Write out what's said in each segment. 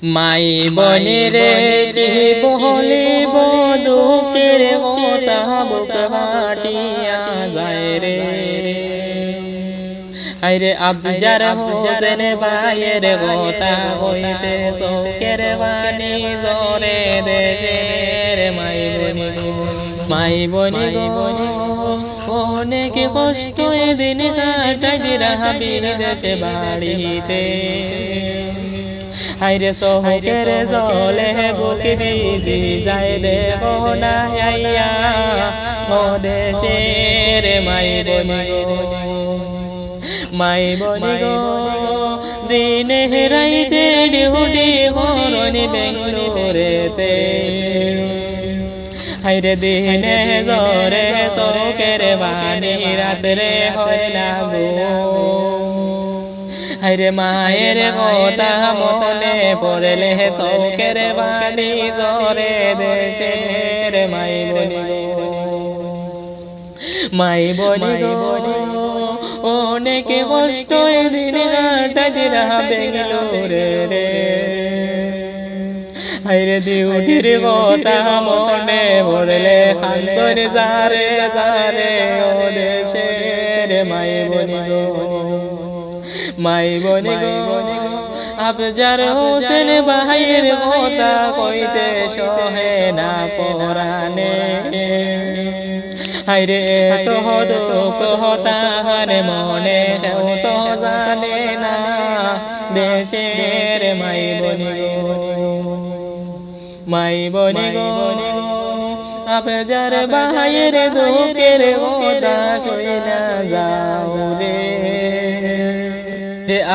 মাই বনিরে কি বলিব দুঃখের কথা বুক ফাটিয়া যায় রে। আইরে আফজার হোসেন ভাইয়ের কথা হইতে শোকের বাণী জরে দেশের মাই বনি গো অনেক কষ্ট দিন কাটাই দিরাবি দেশে বাড়িতে। আইরে শোকের জলে বুক ভিজি যায় রে আইয়া ও দেশের মাই বনি গো দিনে রাইতে ডিউটি করনি বেঙ্গলোরেতে। হাইরে দিনে জরে শোকের বাণী রাত্রে হয় না গো। হাইরে মায়ের কথা মনে পড়লে শোকের বাণী জরে দেশের মাই বনি গো অনেক কষ্ট দিন কাটা দিরা বেঙ্গলোরে রে। হাইরে ডিউটির কথা মনে পড়লে খান্দর যারে যারে ও দেশের মাই বনি গো আফজার হোসেন ভাইয়ের কথা কইতে সহে না পরানে। হাইরে তো দুঃখ তাহার মনে কেউ তো জানে না দেশের মাই বনি গো আফজার ভাইয়ের দুঃখের কথা শুইনা যাও রে।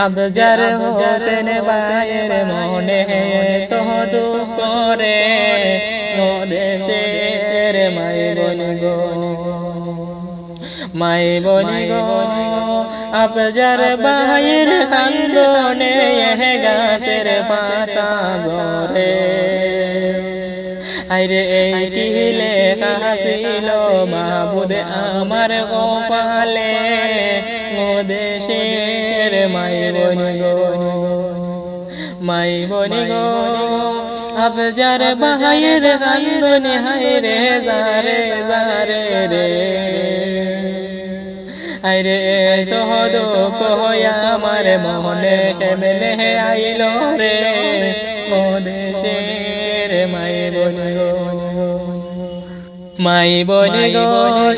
আফজার হোসেন ভাইয়ের মনে তো দুঃখ রে ও দেশের মাই বনি গো আফজার ভাইয়ের কান্দনে গাছের পাতা ঝরে। আইরে এইটি লেখা ছিল মাহবুদ আমার কপালে ও দেশের মাই বনি গো আফজার ভাইয়ের কান্দনে হায়রে যারে যারে রে। আইরে তো দুঃখ আমার মনে কেমনে আইলো রে ও দেশের মাই বনি গো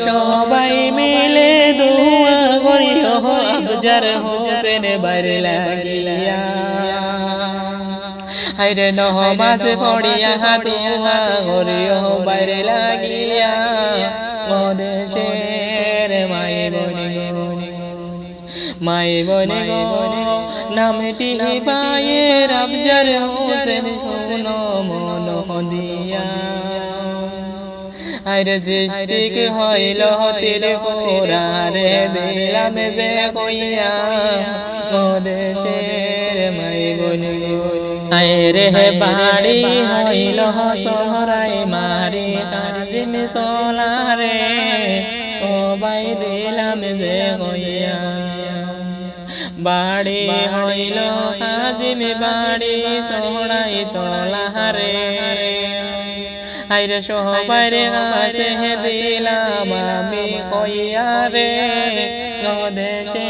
সবাই মিলে দুয়া করিও আফজার হোসেন বাইরে লাগিয়া। হাইরে নমাজ পড়িয়া দুয়া করিও বাইরে লাগিয়া ও দেশের মাই বনি গো নামটি পায়ের আফজার হোসেন শোনো মন দিয়া। আইরে সৃষ্টিক হইল তীর পুরারে দিলাম যে কইয়া ও দেশের মাই বনি আইরে বাড়ি হইল সহরাই মারি কাজিম তোলারে ও বাই দিলাম যে কইয়া। বাড়ি হইল কাজিম বাড়ি সহরাই তোলারে আইরে সবার কাছে দিলাম আমি কইয়া রে ও দেশে